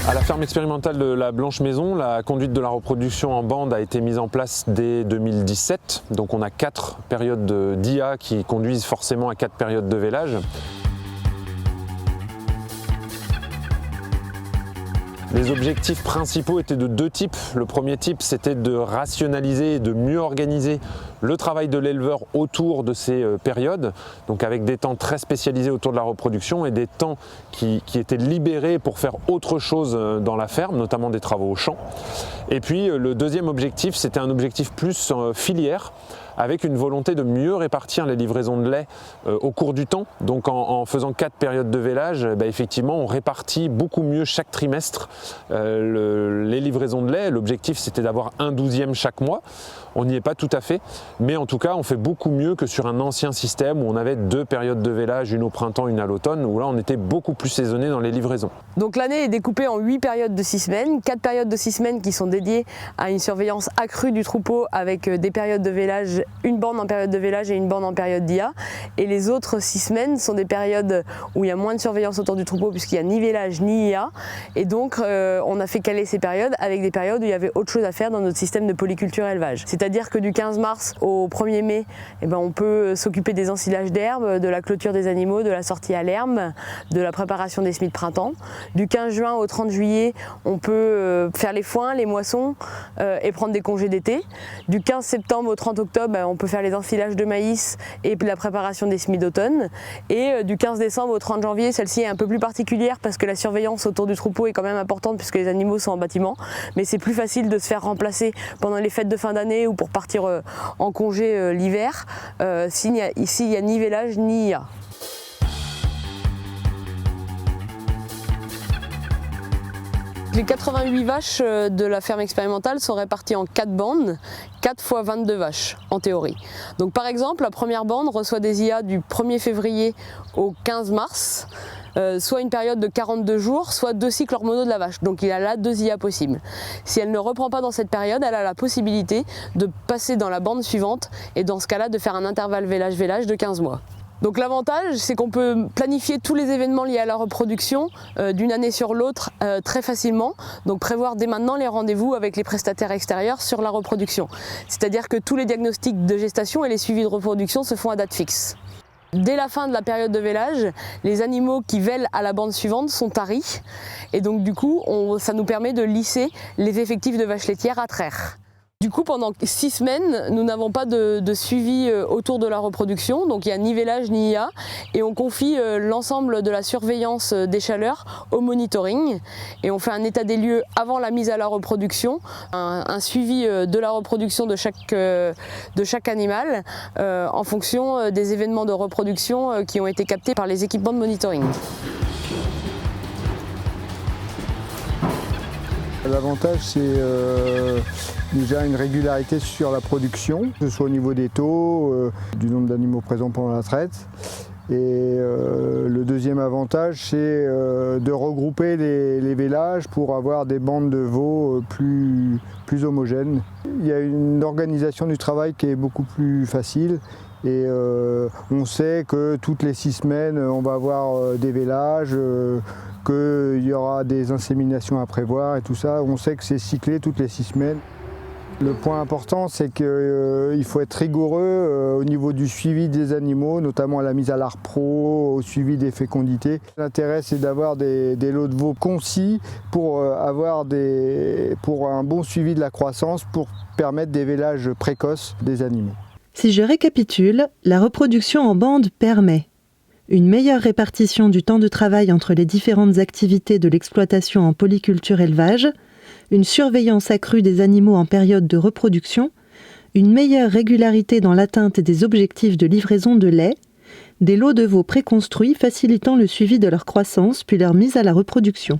À la ferme expérimentale de la Blanche Maison, la conduite de la reproduction en bande a été mise en place dès 2017. Donc on a 4 périodes d'IA qui conduisent forcément à 4 périodes de vélage. Les objectifs principaux étaient de 2 types. Le premier type, c'était de rationaliser et de mieux organiser le travail de l'éleveur autour de ces périodes, donc avec des temps très spécialisés autour de la reproduction et des temps qui étaient libérés pour faire autre chose dans la ferme, notamment des travaux au champ. Et puis le deuxième objectif, c'était un objectif plus filière, avec une volonté de mieux répartir les livraisons de lait au cours du temps. Donc en faisant 4 périodes de vélage, effectivement on répartit beaucoup mieux chaque trimestre les livraisons de lait. L'objectif c'était d'avoir un 12e chaque mois. On n'y est pas tout à fait, mais en tout cas on fait beaucoup mieux que sur un ancien système où on avait 2 périodes de vélage, une au printemps, une à l'automne, où là on était beaucoup plus saisonné dans les livraisons. Donc l'année est découpée en 8 périodes de 6 semaines, 4 périodes de 6 semaines qui sont dédiées à une surveillance accrue du troupeau avec des périodes de vélage, une bande en période de vélage et une bande en période d'IA. Et les autres 6 semaines sont des périodes où il y a moins de surveillance autour du troupeau puisqu'il n'y a ni vélage ni IA. Et donc on a fait caler ces périodes avec des périodes où il y avait autre chose à faire dans notre système de polyculture élevage. C'est-à-dire que du 15 mars au 1er mai, on peut s'occuper des ensilages d'herbes, de la clôture des animaux, de la sortie à l'herbe, de la préparation des semis de printemps. Du 15 juin au 30 juillet, on peut faire les foins, les moissons et prendre des congés d'été. Du 15 septembre au 30 octobre, on peut faire les ensilages de maïs et la préparation des semis d'automne. Et du 15 décembre au 30 janvier, celle-ci est un peu plus particulière parce que la surveillance autour du troupeau est quand même importante puisque les animaux sont en bâtiment. Mais c'est plus facile de se faire remplacer pendant les fêtes de fin d'année ou pour partir en congé l'hiver, ici il n'y a ni vélage ni IA. Les 88 vaches de la ferme expérimentale sont réparties en 4 bandes, 4 fois 22 vaches en théorie. Donc par exemple, la première bande reçoit des IA du 1er février au 15 mars, soit une période de 42 jours, soit 2 cycles hormonaux de la vache. Donc il y a là 2 IA possibles. Si elle ne reprend pas dans cette période, elle a la possibilité de passer dans la bande suivante et dans ce cas-là de faire un intervalle vélage-vélage de 15 mois. Donc l'avantage, c'est qu'on peut planifier tous les événements liés à la reproduction d'une année sur l'autre très facilement. Donc prévoir dès maintenant les rendez-vous avec les prestataires extérieurs sur la reproduction. C'est-à-dire que tous les diagnostics de gestation et les suivis de reproduction se font à date fixe. Dès la fin de la période de vélage, les animaux qui vèlent à la bande suivante sont taris. Et donc du coup, ça nous permet de lisser les effectifs de vaches laitières à traire. Du coup, pendant 6 semaines, nous n'avons pas de suivi autour de la reproduction, donc il n'y a ni vélage ni IA, et on confie l'ensemble de la surveillance des chaleurs au monitoring, et on fait un état des lieux avant la mise à la reproduction, un suivi de la reproduction de chaque animal en fonction des événements de reproduction qui ont été captés par les équipements de monitoring. L'avantage, c'est déjà une régularité sur la production, que ce soit au niveau des taux, du nombre d'animaux présents pendant la traite. Et le deuxième avantage, c'est de regrouper les vélages pour avoir des bandes de veaux plus homogènes. Il y a une organisation du travail qui est beaucoup plus facile. Et on sait que toutes les 6 semaines, on va avoir des vélages, qu'il y aura des inséminations à prévoir et tout ça. On sait que c'est cyclé toutes les 6 semaines. Le point important, c'est qu'il faut être rigoureux au niveau du suivi des animaux, notamment à la mise à l'ARPRO, au suivi des fécondités. L'intérêt, c'est d'avoir des lots de veaux concis pour un bon suivi de la croissance, pour permettre des vélages précoces des animaux. Si je récapitule, la reproduction en bande permet une meilleure répartition du temps de travail entre les différentes activités de l'exploitation en polyculture élevage, une surveillance accrue des animaux en période de reproduction, une meilleure régularité dans l'atteinte des objectifs de livraison de lait, des lots de veaux préconstruits facilitant le suivi de leur croissance puis leur mise à la reproduction.